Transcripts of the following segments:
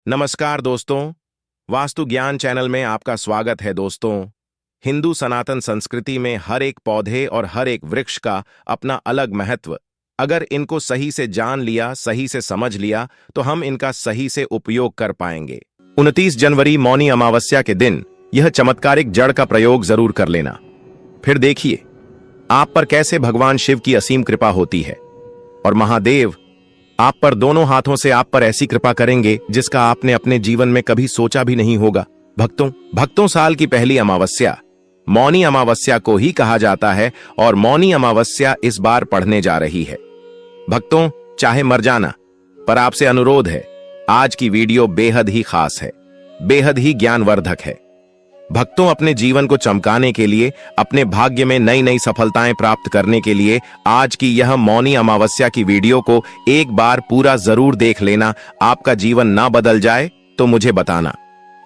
नमस्कार दोस्तों, वास्तु ज्ञान चैनल में आपका स्वागत है दोस्तों। हिंदू सनातन संस्कृति में हर एक पौधे और हर एक वृक्ष का अपना अलग महत्व। अगर इनको सही से जान लिया, सही से समझ लिया, तो हम इनका सही से उपयोग कर पाएंगे। 29 जनवरी मौनी अमावस्या के दिन यह चमत्कारिक जड़ का प्रयोग जरूर कर लेना। फिर देखिए आप पर कैसे भगवान शिव की असीम कृपा होती है और महादेव आप पर दोनों हाथों से आप पर ऐसी कृपा करेंगे जिसका आपने अपने जीवन में कभी सोचा भी नहीं होगा। भक्तों साल की पहली अमावस्या मौनी अमावस्या को ही कहा जाता है और मौनी अमावस्या इस बार पढ़ने जा रही है। भक्तों, चाहे मर जाना, पर आपसे अनुरोध है, आज की वीडियो बेहद ही खास है, बेहद ही ज्ञानवर्धक है। भक्तों, अपने जीवन को चमकाने के लिए, अपने भाग्य में नई नई सफलताएं प्राप्त करने के लिए आज की यह मौनी अमावस्या की वीडियो को एक बार पूरा जरूर देख लेना। आपका जीवन ना बदल जाए तो मुझे बताना।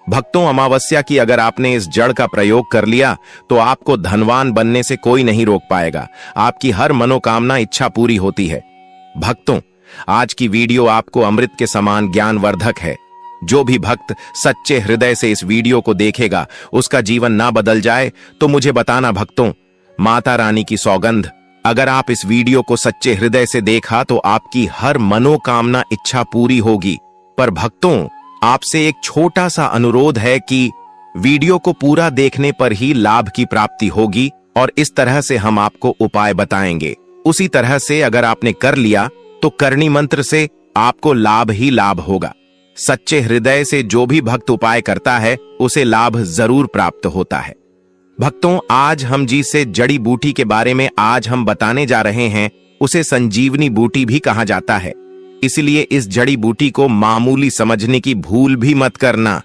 भक्तों, अमावस्या की अगर आपने इस जड़ का प्रयोग कर लिया तो आपको धनवान बनने से कोई नहीं रोक पाएगा। आपकी हर मनोकामना इच्छा पूरी होती है। भक्तों, आज की वीडियो आपको अमृत के समान ज्ञानवर्धक है। जो भी भक्त सच्चे हृदय से इस वीडियो को देखेगा उसका जीवन ना बदल जाए तो मुझे बताना। भक्तों, माता रानी की सौगंध, अगर आप इस वीडियो को सच्चे हृदय से देखा तो आपकी हर मनोकामना इच्छा पूरी होगी। पर भक्तों, आपसे एक छोटा सा अनुरोध है कि वीडियो को पूरा देखने पर ही लाभ की प्राप्ति होगी और इस तरह से हम आपको उपाय बताएंगे। उसी तरह से अगर आपने कर लिया तो करणी मंत्र से आपको लाभ ही लाभ होगा। सच्चे हृदय से जो भी भक्त उपाय करता है उसे लाभ जरूर प्राप्त होता है। भक्तों, आज हम जिसे जड़ी बूटी के बारे में आज हम बताने जा रहे हैं उसे संजीवनी बूटी भी कहा जाता है। इसलिए इस जड़ी बूटी को मामूली समझने की भूल भी मत करना।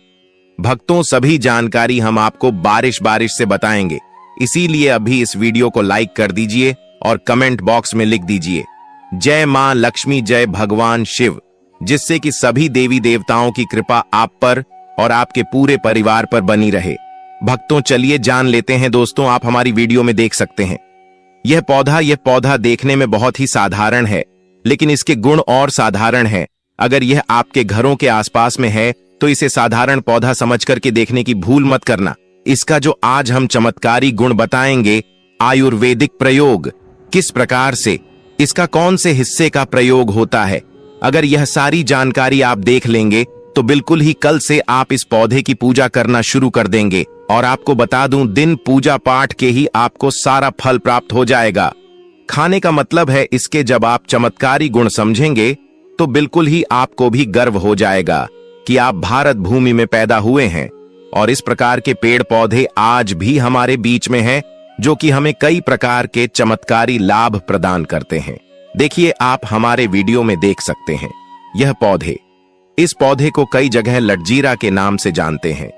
भक्तों, सभी जानकारी हम आपको बारिश से बताएंगे। इसीलिए अभी इस वीडियो को लाइक कर दीजिए और कमेंट बॉक्स में लिख दीजिए जय मां लक्ष्मी, जय भगवान शिव, जिससे कि सभी देवी देवताओं की कृपा आप पर और आपके पूरे परिवार पर बनी रहे। भक्तों, चलिए जान लेते हैं। दोस्तों, आप हमारी वीडियो में देख सकते हैं यह पौधा देखने में बहुत ही साधारण है, लेकिन इसके गुण और साधारण है। अगर यह आपके घरों के आसपास में है तो इसे साधारण पौधा समझ करके देखने की भूल मत करना। इसका जो आज हम चमत्कारी गुण बताएंगे, आयुर्वेदिक प्रयोग किस प्रकार से, इसका कौन से हिस्से का प्रयोग होता है, अगर यह सारी जानकारी आप देख लेंगे तो बिल्कुल ही कल से आप इस पौधे की पूजा करना शुरू कर देंगे। और आपको बता दूं, दिन पूजा पाठ के ही आपको सारा फल प्राप्त हो जाएगा। खाने का मतलब है इसके जब आप चमत्कारी गुण समझेंगे तो बिल्कुल ही आपको भी गर्व हो जाएगा कि आप भारत भूमि में पैदा हुए हैं और इस प्रकार के पेड़ पौधे आज भी हमारे बीच में हैं, जो कि हमें कई प्रकार के चमत्कारी लाभ प्रदान करते हैं। देखिए, आप हमारे वीडियो में देख सकते हैं यह पौधे। इस पौधे को कई जगह लटजीरा के नाम से जानते हैं,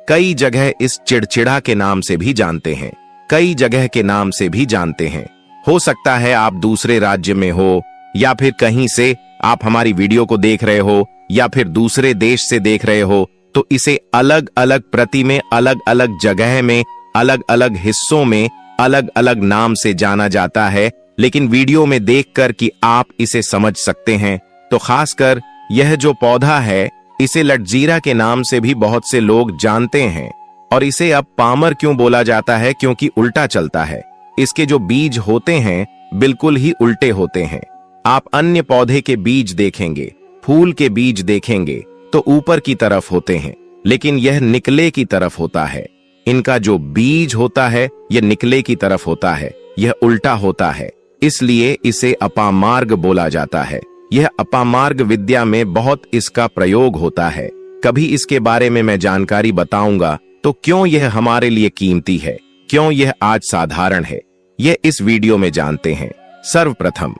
कई जगह इस चिड़चिड़ा के नाम से भी जानते हैं, कई जगह के नाम से भी जानते हैं। हो सकता है आप दूसरे राज्य में हो या फिर कहीं से आप हमारी वीडियो को देख रहे हो या फिर दूसरे देश से देख रहे हो, तो इसे अलग अलग प्रति में, अलग अलग जगह में, अलग अलग हिस्सों में अलग अलग नाम से जाना जाता है। लेकिन वीडियो में देखकर कि आप इसे समझ सकते हैं, तो खासकर यह जो पौधा है इसे लटजीरा के नाम से भी बहुत से लोग जानते हैं। और इसे अब पामर क्यों बोला जाता है? क्योंकि उल्टा चलता है। इसके जो बीज होते हैं बिल्कुल ही उल्टे होते हैं। आप अन्य पौधे के बीज देखेंगे, फूल के बीज देखेंगे तो ऊपर की तरफ होते हैं, लेकिन यह निकले की तरफ होता है। इनका जो बीज होता है यह निकले की तरफ होता है, यह उल्टा होता है, इसलिए इसे अपामार्ग बोला जाता है। यह अपामार्ग विद्या में बहुत इसका प्रयोग होता है। कभी इसके बारे में मैं जानकारी बताऊंगा। तो क्यों यह हमारे लिए कीमती है, क्यों यह आज साधारण है, यह इस वीडियो में जानते हैं। सर्वप्रथम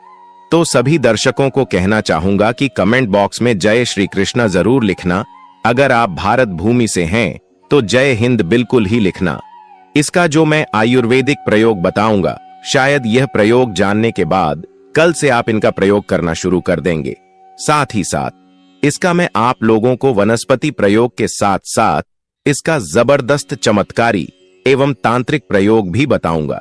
तो सभी दर्शकों को कहना चाहूंगा कि कमेंट बॉक्स में जय श्री कृष्णा जरूर लिखना। अगर आप भारत भूमि से हैं तो जय हिंद बिल्कुल ही लिखना। इसका जो मैं आयुर्वेदिक प्रयोग बताऊंगा, शायद यह प्रयोग जानने के बाद कल से आप इनका प्रयोग करना शुरू कर देंगे। साथ ही साथ इसका मैं आप लोगों को वनस्पति प्रयोग के साथ साथ इसका जबरदस्त चमत्कारी एवं तांत्रिक प्रयोग भी बताऊंगा।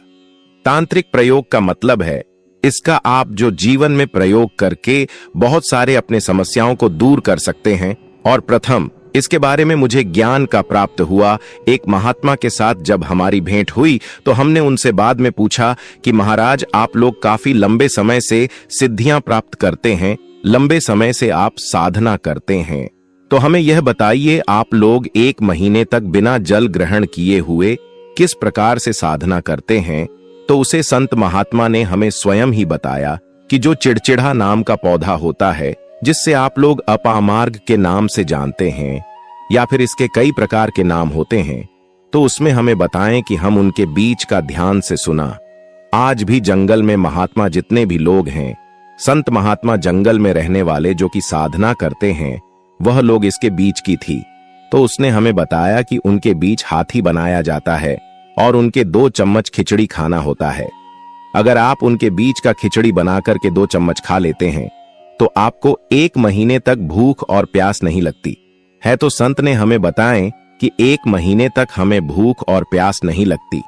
तांत्रिक प्रयोग का मतलब है इसका आप जो जीवन में प्रयोग करके बहुत सारे अपने समस्याओं को दूर कर सकते हैं और प्रथम इसके बारे में मुझे ज्ञान का प्राप्त हुआ एक महात्मा के साथ जब हमारी भेंट हुई, तो हमने उनसे बाद में पूछा कि महाराज, आप लोग काफी लंबे समय से सिद्धियां प्राप्त करते हैं, लंबे समय से आप साधना करते हैं, तो हमें यह बताइए, आप लोग 1 महीने तक बिना जल ग्रहण किए हुए किस प्रकार से साधना करते हैं। तो उसे संत महात्मा ने हमें स्वयं ही बताया कि जो चिड़चिड़ा नाम का पौधा होता है, जिससे आप लोग अपामार्ग के नाम से जानते हैं, या फिर इसके कई प्रकार के नाम होते हैं, तो उसमें हमें बताएं कि हम उनके बीज का ध्यान से सुना। आज भी जंगल में महात्मा जितने भी लोग हैं, संत महात्मा जंगल में रहने वाले जो कि साधना करते हैं, वह लोग इसके बीज की थी। तो उसने हमें बताया कि उनके बीज हाथी बनाया जाता है और उनके 2 चम्मच खिचड़ी खाना होता है। अगर आप उनके बीज का खिचड़ी बनाकर के 2 चम्मच खा लेते हैं तो आपको 1 महीने तक भूख और प्यास नहीं लगती है। तो संत ने हमें बताएं कि 1 महीने तक हमें भूख और प्यास नहीं लगती।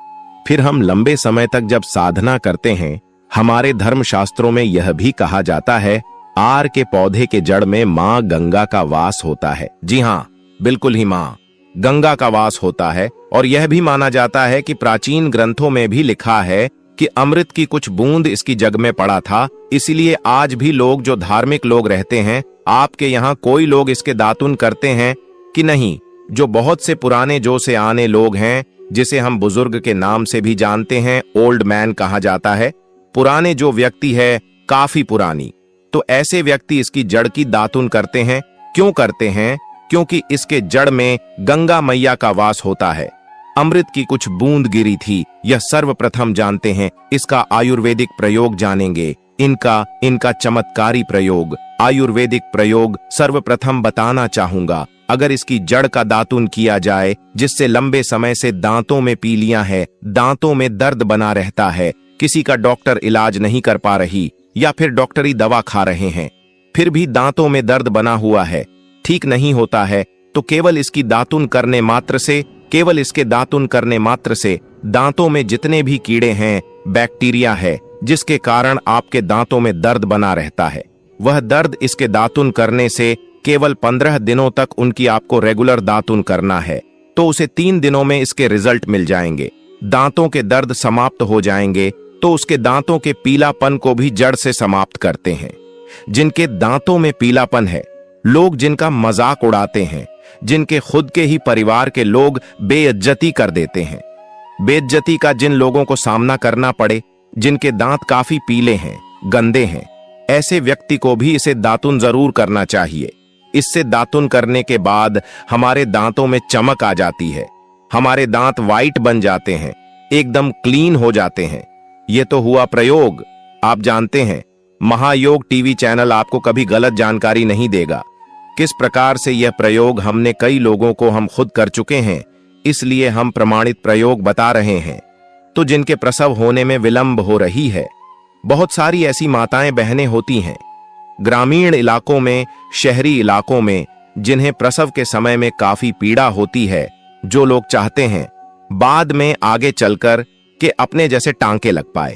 फिर हम लंबे समय तक जब साधना करते हैं, हमारे धर्मशास्त्रों में यह भी कहा जाता है, आर के पौधे के जड़ में मां गंगा का वास होता है। जी हाँ, बिल्कुल ही मां गंगा का वास होता है। और यह भी माना जाता है कि प्राचीन ग्रंथों में भी लिखा है कि अमृत की कुछ बूंद इसकी जग में पड़ा था। इसलिए आज भी लोग जो धार्मिक लोग रहते हैं, आपके यहाँ कोई लोग इसके दातुन करते हैं कि नहीं? जो बहुत से पुराने जो से आने लोग हैं, जिसे हम बुजुर्ग के नाम से भी जानते हैं, ओल्ड मैन कहा जाता है, पुराने जो व्यक्ति है, काफी पुरानी, तो ऐसे व्यक्ति इसकी जड़ की दातुन करते हैं। क्यों करते हैं? क्योंकि इसके जड़ में गंगा मैया का वास होता है। अमृत की कुछ बूंद गिरी थी, यह सर्वप्रथम जानते हैं। इसका आयुर्वेदिक प्रयोग जानेंगे, इनका चमत्कारी प्रयोग, आयुर्वेदिक प्रयोग सर्वप्रथम बताना चाहूंगा। अगर इसकी जड़ का दातुन किया जाए, जिससे लंबे समय से दांतों में पीलियां है, दांतों में दर्द बना रहता है, किसी का डॉक्टर इलाज नहीं कर पा रही, या फिर डॉक्टरी दवा खा रहे हैं, फिर भी दांतों में दर्द बना हुआ है, ठीक नहीं होता है, तो केवल इसकी दातुन करने मात्र से, केवल इसके दातुन करने मात्र से दांतों में जितने भी कीड़े हैं, बैक्टीरिया है, जिसके कारण आपके दांतों में दर्द बना रहता है, वह दर्द इसके दातुन करने से केवल 15 दिनों तक उनकी आपको रेगुलर दातुन करना है, तो उसे 3 दिनों में इसके रिजल्ट मिल जाएंगे। दांतों के दर्द समाप्त हो जाएंगे, तो उसके दांतों के पीलापन को भी जड़ से समाप्त करते हैं। जिनके दांतों में पीलापन है, लोग जिनका मजाक उड़ाते हैं, जिनके खुद के ही परिवार के लोग बेइज्जती कर देते हैं, बेइज्जती का जिन लोगों को सामना करना पड़े, जिनके दांत काफी पीले हैं, गंदे हैं, ऐसे व्यक्ति को भी इसे दातुन जरूर करना चाहिए। इससे दातुन करने के बाद हमारे दांतों में चमक आ जाती है, हमारे दांत वाइट बन जाते हैं, एकदम क्लीन हो जाते हैं। ये तो हुआ प्रयोग। आप जानते हैं, महायोग टीवी चैनल आपको कभी गलत जानकारी नहीं देगा। किस प्रकार से यह प्रयोग हमने कई लोगों को हम खुद कर चुके हैं, इसलिए हम प्रमाणित प्रयोग बता रहे हैं। तो जिनके प्रसव होने में विलंब हो रही है, बहुत सारी ऐसी माताएं बहनें होती हैं ग्रामीण इलाकों में, शहरी इलाकों में, जिन्हें प्रसव के समय में काफी पीड़ा होती है, जो लोग चाहते हैं बाद में आगे चलकर कि अपने जैसे टांके लग पाए,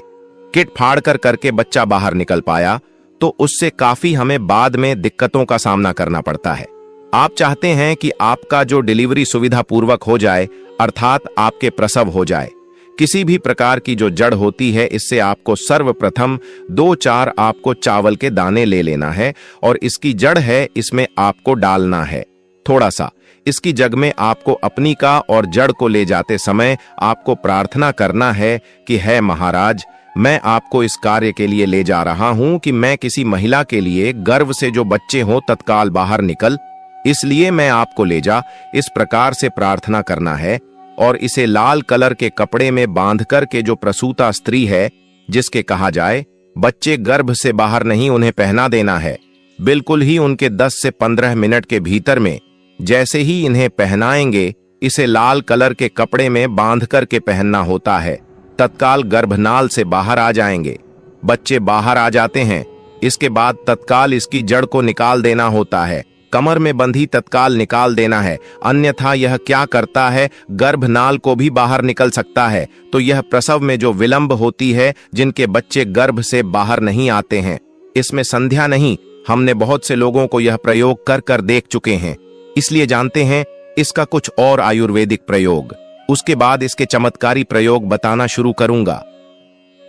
किट फाड़ कर करके बच्चा बाहर निकल पाया, तो उससे काफी हमें बाद में दिक्कतों का सामना करना पड़ता है। आप चाहते हैं कि आपका जो डिलीवरी सुविधा पूर्वक हो जाए, अर्थात आपके प्रसव हो जाए। किसी भी प्रकार की जो जड़ होती है, इससे आपको सर्वप्रथम 2-4 आपको चावल के दाने ले लेना है, और इसकी जड़ है, इसमें आपको डालना है थोड़ा सा। इसकी जग में आपको अपनी का और जड़ को ले जाते समय आपको प्रार्थना करना है कि है महाराज, मैं आपको इस कार्य के लिए ले जा रहा हूं कि मैं किसी महिला के लिए गर्भ से जो बच्चे हों तत्काल बाहर निकल, इसलिए मैं आपको ले जा। इस प्रकार से प्रार्थना करना है, और इसे लाल कलर के कपड़े में बांध कर के जो प्रसूता स्त्री है, जिसके कहा जाए बच्चे गर्भ से बाहर नहीं, उन्हें पहना देना है। बिल्कुल ही उनके 10 से 15 मिनट के भीतर में जैसे ही इन्हें पहनाएंगे, इसे लाल कलर के कपड़े में बांध कर के पहनना होता है, तत्काल गर्भनाल से बाहर आ जाएंगे। बच्चे बाहर आ जाते हैं, इसके बाद तत्काल इसकी जड़ को निकाल देना होता है, कमर में बंधी तत्काल निकाल देना है, अन्यथा यह क्या करता है, गर्भनाल को भी बाहर निकल सकता है। तो यह प्रसव में जो विलंब होती है, जिनके बच्चे गर्भ से बाहर नहीं आते हैं, इसमें संध्या नहीं, हमने बहुत से लोगों को यह प्रयोग कर कर देख चुके हैं। इसलिए जानते हैं इसका कुछ और आयुर्वेदिक प्रयोग। उसके बाद इसके चमत्कारी प्रयोग बताना शुरू करूंगा।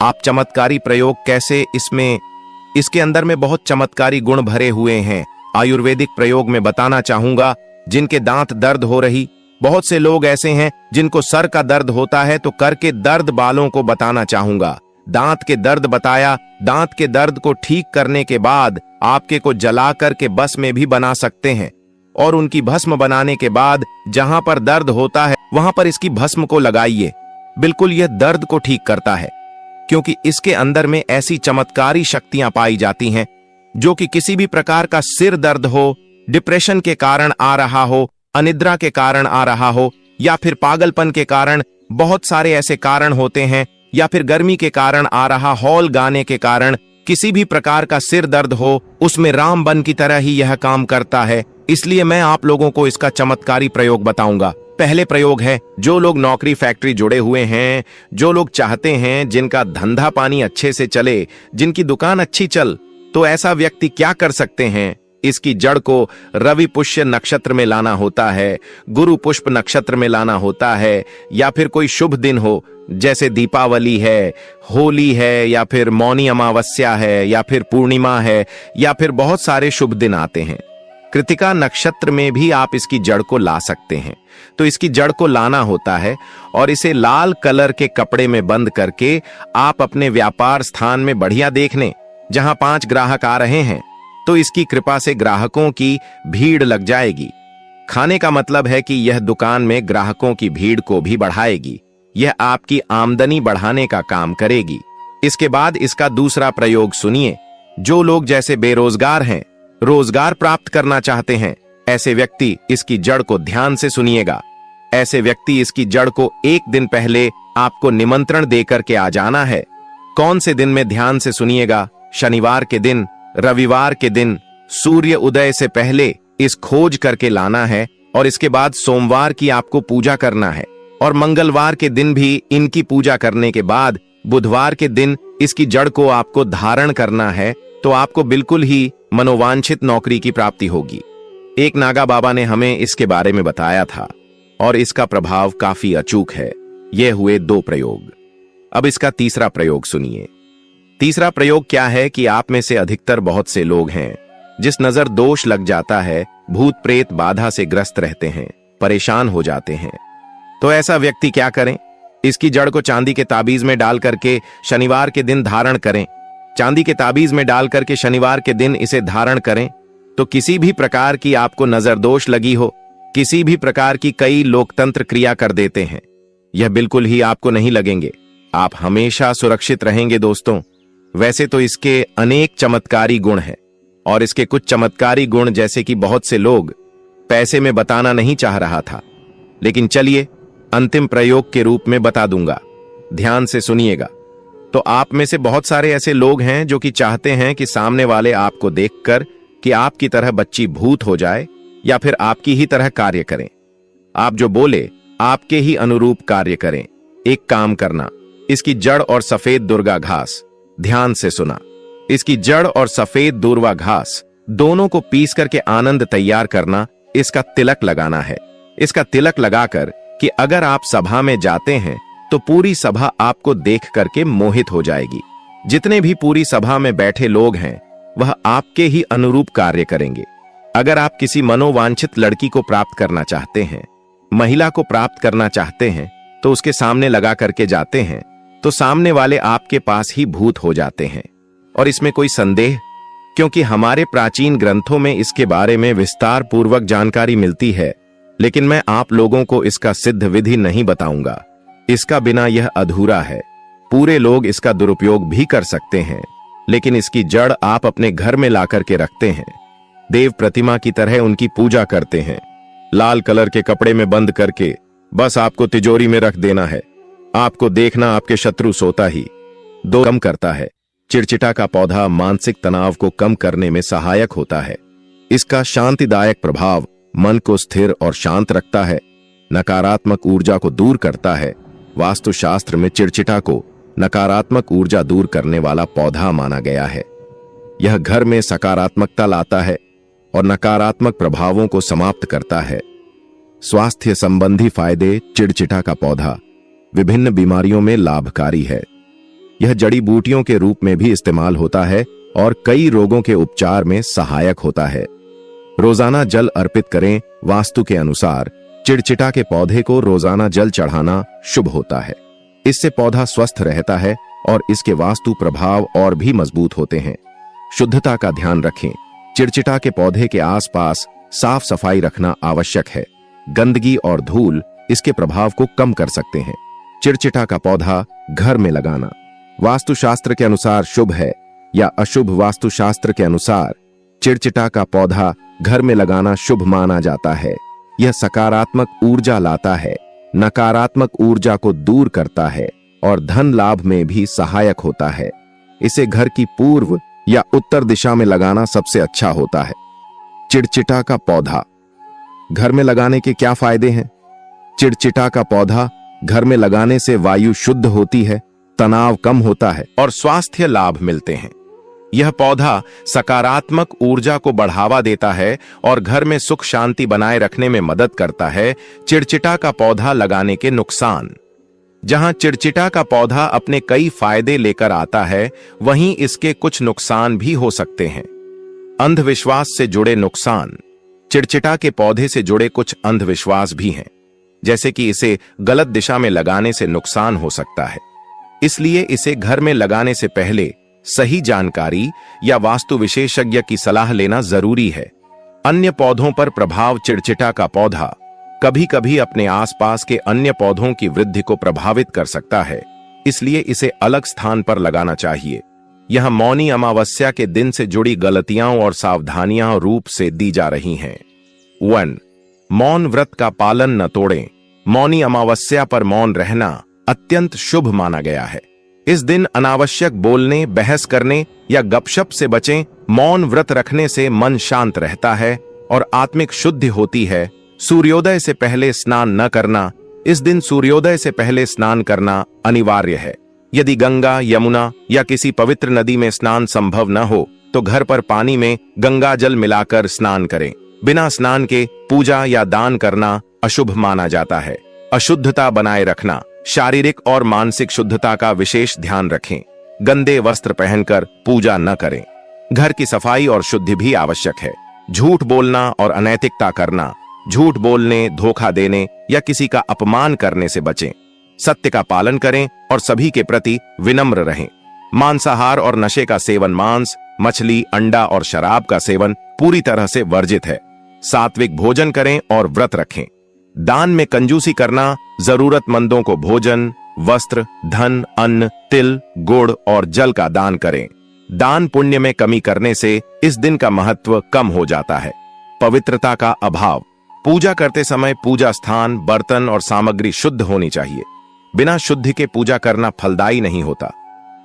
आप चमत्कारी प्रयोग कैसे, इसके अंदर में बहुत चमत्कारी गुण भरे हुए हैं। आयुर्वेदिक प्रयोग में बताना चाहूंगा। जिनके दांत दर्द हो रही, बहुत से लोग ऐसे हैं जिनको सर का दर्द होता है, तो कर के दर्द वालों को बताना चाहूंगा। दांत के दर्द बताया। दांत के दर्द को ठीक करने के बाद आपके को जला करके भस्म में भी बना सकते हैं, और उनकी भस्म बनाने के बाद जहां पर दर्द होता है वहां पर इसकी भस्म को लगाइए। बिल्कुल यह दर्द को ठीक करता है, क्योंकि इसके अंदर में ऐसी चमत्कारी शक्तियां पाई जाती हैं जो कि किसी भी प्रकार का सिर दर्द हो, डिप्रेशन के कारण आ रहा हो, अनिद्रा के कारण आ रहा हो, या फिर पागलपन के कारण, बहुत सारे ऐसे कारण होते हैं, या फिर गर्मी के कारण आ रहा हौल गाने के कारण, किसी भी प्रकार का सिर दर्द हो, उसमें रामबन की तरह ही यह काम करता है। इसलिए मैं आप लोगों को इसका चमत्कारी प्रयोग बताऊंगा। पहले प्रयोग है, जो लोग नौकरी फैक्ट्री जुड़े हुए हैं, जो लोग चाहते हैं जिनका धंधा पानी अच्छे से चले, जिनकी दुकान अच्छी चल, तो ऐसा व्यक्ति क्या कर सकते हैं? इसकी जड़ को रवि पुष्य नक्षत्र में लाना होता है, गुरु पुष्प नक्षत्र में लाना होता है, या फिर कोई शुभ दिन हो, जैसे दीपावली है, होली है, या फिर मौनी अमावस्या है, या फिर पूर्णिमा है, या फिर बहुत सारे शुभ दिन आते हैं। कृतिका नक्षत्र में भी आप इसकी जड़ को ला सकते हैं। तो इसकी जड़ को लाना होता है और इसे लाल कलर के कपड़े में बंद करके आप अपने व्यापार स्थान में बढ़िया देखने, जहां 5 ग्राहक आ रहे हैं, तो इसकी कृपा से ग्राहकों की भीड़ लग जाएगी। खाने का मतलब है कि यह दुकान में ग्राहकों की भीड़ को भी बढ़ाएगी। यह आपकी आमदनी बढ़ाने का काम करेगी। इसके बाद इसका दूसरा प्रयोग सुनिए। जो लोग जैसे बेरोजगार हैं, रोजगार प्राप्त करना चाहते हैं, ऐसे व्यक्ति इसकी जड़ को ध्यान से सुनिएगा। ऐसे व्यक्ति इसकी जड़ को एक दिन पहले आपको निमंत्रण देकर के आ जाना है। कौन से दिन में, ध्यान से सुनिएगा। शनिवार के दिन, रविवार के दिन, सूर्य उदय से पहले इस खोज करके लाना है, और इसके बाद सोमवार की आपको पूजा करना है, और मंगलवार के दिन भी इनकी पूजा करने के बाद बुधवार के दिन इसकी जड़ को आपको धारण करना है। तो आपको बिल्कुल ही मनोवांछित नौकरी की प्राप्ति होगी। एक नागा बाबा ने हमें इसके बारे में बताया था, और इसका प्रभाव काफी अचूक है। ये हुए 2 प्रयोग। अब इसका तीसरा प्रयोग सुनिए। तीसरा प्रयोग क्या है कि आप में से अधिकतर बहुत से लोग हैं जिस नजर दोष लग जाता है, भूत प्रेत बाधा से ग्रस्त रहते हैं, परेशान हो जाते हैं। तो ऐसा व्यक्ति क्या करें? इसकी जड़ को चांदी के ताबीज में डाल करके शनिवार के दिन धारण करें। चांदी के ताबीज में डाल करके शनिवार के दिन इसे धारण करें, तो किसी भी प्रकार की आपको नजर दोष लगी हो, किसी भी प्रकार की कई लोकतंत्र क्रिया कर देते हैं, यह बिल्कुल ही आपको नहीं लगेंगे। आप हमेशा सुरक्षित रहेंगे दोस्तों। वैसे तो इसके अनेक चमत्कारी गुण हैं, और इसके कुछ चमत्कारी गुण जैसे कि बहुत से लोग पैसे में बताना नहीं चाह रहा था, लेकिन चलिए अंतिम प्रयोग के रूप में बता दूंगा। ध्यान से सुनिएगा। तो आप में से बहुत सारे ऐसे लोग हैं जो कि चाहते हैं कि सामने वाले आपको देखकर कि आपकी तरह बच्ची भूत हो जाए, या फिर आपकी ही तरह कार्य करें। आप जो बोले आपके ही अनुरूप कार्य करें। एक काम करना, इसकी जड़ और सफेद दुर्गा घास, ध्यान से सुना, इसकी जड़ और सफेद दूर्वा घास दोनों को पीस करके आनंद तैयार करना। इसका तिलक लगाना है। इसका तिलक लगाकर कि अगर आप सभा में जाते हैं तो पूरी सभा आपको देख करके मोहित हो जाएगी। जितने भी पूरी सभा में बैठे लोग हैं वह आपके ही अनुरूप कार्य करेंगे। अगर आप किसी मनोवांछित लड़की को प्राप्त करना चाहते हैं, महिला को प्राप्त करना चाहते हैं, तो उसके सामने लगा करके जाते हैं, तो सामने वाले आपके पास ही भूत हो जाते हैं। और इसमें कोई संदेह, क्योंकि हमारे प्राचीन ग्रंथों में इसके बारे में विस्तार पूर्वक जानकारी मिलती है, लेकिन मैं आप लोगों को इसका सिद्ध विधि नहीं बताऊंगा। इसका बिना यह अधूरा है। पूरे लोग इसका दुरुपयोग भी कर सकते हैं, लेकिन इसकी जड़ आप अपने घर में लाकर के रखते हैं, देव प्रतिमा की तरह उनकी पूजा करते हैं, लाल कलर के कपड़े में बंद करके बस आपको तिजोरी में रख देना है। आपको देखना आपके शत्रु सोता ही कम करता है। चिड़चिटा का पौधा मानसिक तनाव को कम करने में सहायक होता है। इसका शांतिदायक प्रभाव मन को स्थिर और शांत रखता है, नकारात्मक ऊर्जा को दूर करता है। वास्तुशास्त्र में चिड़चिटा को नकारात्मक ऊर्जा दूर करने वाला पौधा माना गया है। यह घर में सकारात्मकता लाता है और नकारात्मक प्रभावों को समाप्त करता है। स्वास्थ्य संबंधी फायदे। चिड़चिटा का पौधा विभिन्न बीमारियों में लाभकारी है। यह जड़ी बूटियों के रूप में भी इस्तेमाल होता है और कई रोगों के उपचार में सहायक होता है। रोजाना जल अर्पित करें। वास्तु के अनुसार चिड़चिटा के पौधे को रोजाना जल चढ़ाना शुभ होता है। इससे पौधा स्वस्थ रहता है और इसके वास्तु प्रभाव और भी मजबूत होते हैं। शुद्धता का ध्यान रखें। चिड़चिटा के पौधे के आसपास साफ सफाई रखना आवश्यक है। गंदगी और धूल इसके प्रभाव को कम कर सकते हैं। चिड़चिटा का पौधा घर में लगाना वास्तुशास्त्र के अनुसार शुभ है या अशुभ। वास्तुशास्त्र के अनुसार चिड़चिटा का पौधा घर में लगाना शुभ माना जाता है। यह सकारात्मक ऊर्जा लाता है, नकारात्मक ऊर्जा को दूर करता है और धन लाभ में भी सहायक होता है। इसे घर की पूर्व या उत्तर दिशा में लगाना सबसे अच्छा होता है। चिड़चिटा का पौधा घर में लगाने के क्या फायदे हैं? चिड़चिटा का पौधा घर में लगाने से वायु शुद्ध होती है, तनाव कम होता है और स्वास्थ्य लाभ मिलते हैं। यह पौधा सकारात्मक ऊर्जा को बढ़ावा देता है और घर में सुख शांति बनाए रखने में मदद करता है। चिड़चिटा का पौधा लगाने के नुकसान। जहां चिड़चिटा का पौधा अपने कई फायदे लेकर आता है, वहीं इसके कुछ नुकसान भी हो सकते हैं। अंधविश्वास से जुड़े नुकसान। चिड़चिटा के पौधे से जुड़े कुछ अंधविश्वास भी हैं, जैसे कि इसे गलत दिशा में लगाने से नुकसान हो सकता है। इसलिए इसे घर में लगाने से पहले सही जानकारी या वास्तु विशेषज्ञ की सलाह लेना जरूरी है। अन्य पौधों पर प्रभाव। चिड़चिटा का पौधा कभी कभी अपने आसपास के अन्य पौधों की वृद्धि को प्रभावित कर सकता है, इसलिए इसे अलग स्थान पर लगाना चाहिए। यह मौनी अमावस्या के दिन से जुड़ी गलतियां और सावधानियां रूप से दी जा रही हैं। 1. मौन व्रत का पालन न तोड़ें। मौनी अमावस्या पर मौन रहना अत्यंत शुभ माना गया है। इस दिन अनावश्यक बोलने, बहस करने या गपशप से बचें। मौन व्रत रखने से मन शांत रहता है और आत्मिक शुद्धि होती है। सूर्योदय से पहले स्नान न करना। इस दिन सूर्योदय से पहले स्नान करना अनिवार्य है। यदि गंगा, यमुना या किसी पवित्र नदी में स्नान संभव न हो तो घर पर पानी में गंगा जल मिलाकर स्नान करें। बिना स्नान के पूजा या दान करना अशुभ माना जाता है। अशुद्धता बनाए रखना। शारीरिक और मानसिक शुद्धता का विशेष ध्यान रखें। गंदे वस्त्र पहनकर पूजा न करें। घर की सफाई और शुद्धि भी आवश्यक है। झूठ बोलना और अनैतिकता करना। झूठ बोलने, धोखा देने या किसी का अपमान करने से बचें। सत्य का पालन करें और सभी के प्रति विनम्र रहें। मांसाहार और नशे का सेवन। मांस, मछली, अंडा और शराब का सेवन पूरी तरह से वर्जित है। सात्विक भोजन करें और व्रत रखें। दान में कंजूसी करना। जरूरतमंदों को भोजन, वस्त्र, धन, अन्न, तिल, गुड़ और जल का दान करें। दान पुण्य में कमी करने से इस दिन का महत्व कम हो जाता है। पवित्रता का अभाव। पूजा करते समय पूजा स्थान, बर्तन और सामग्री शुद्ध होनी चाहिए। बिना शुद्धि के पूजा करना फलदायी नहीं होता।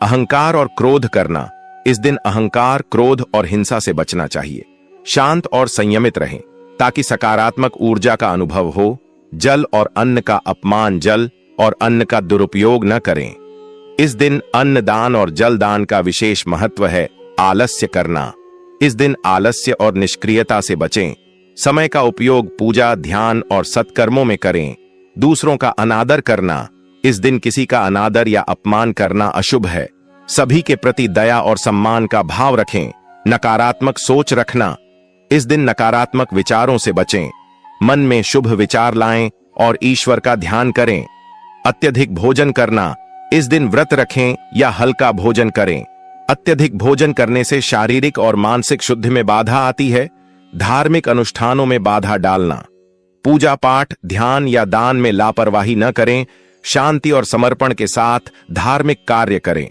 अहंकार और क्रोध करना। इस दिन अहंकार, क्रोध और हिंसा से बचना चाहिए। शांत और संयमित रहें ताकि सकारात्मक ऊर्जा का अनुभव हो। जल और अन्न का अपमान। जल और अन्न का दुरुपयोग न करें। इस दिन अन्न दान और जल दान का विशेष महत्व है। आलस्य करना। इस दिन आलस्य और निष्क्रियता से बचें। समय का उपयोग पूजा, ध्यान और सत्कर्मों में करें। दूसरों का अनादर करना। इस दिन किसी का अनादर या अपमान करना अशुभ है। सभी के प्रति दया और सम्मान का भाव रखें। नकारात्मक सोच रखना। इस दिन नकारात्मक विचारों से बचें। मन में शुभ विचार लाएं और ईश्वर का ध्यान करें। अत्यधिक भोजन करना। इस दिन व्रत रखें या हल्का भोजन करें। अत्यधिक भोजन करने से शारीरिक और मानसिक शुद्धि में बाधा आती है। धार्मिक अनुष्ठानों में बाधा डालना। पूजा पाठ, ध्यान या दान में लापरवाही न करें। शांति और समर्पण के साथ धार्मिक कार्य करें।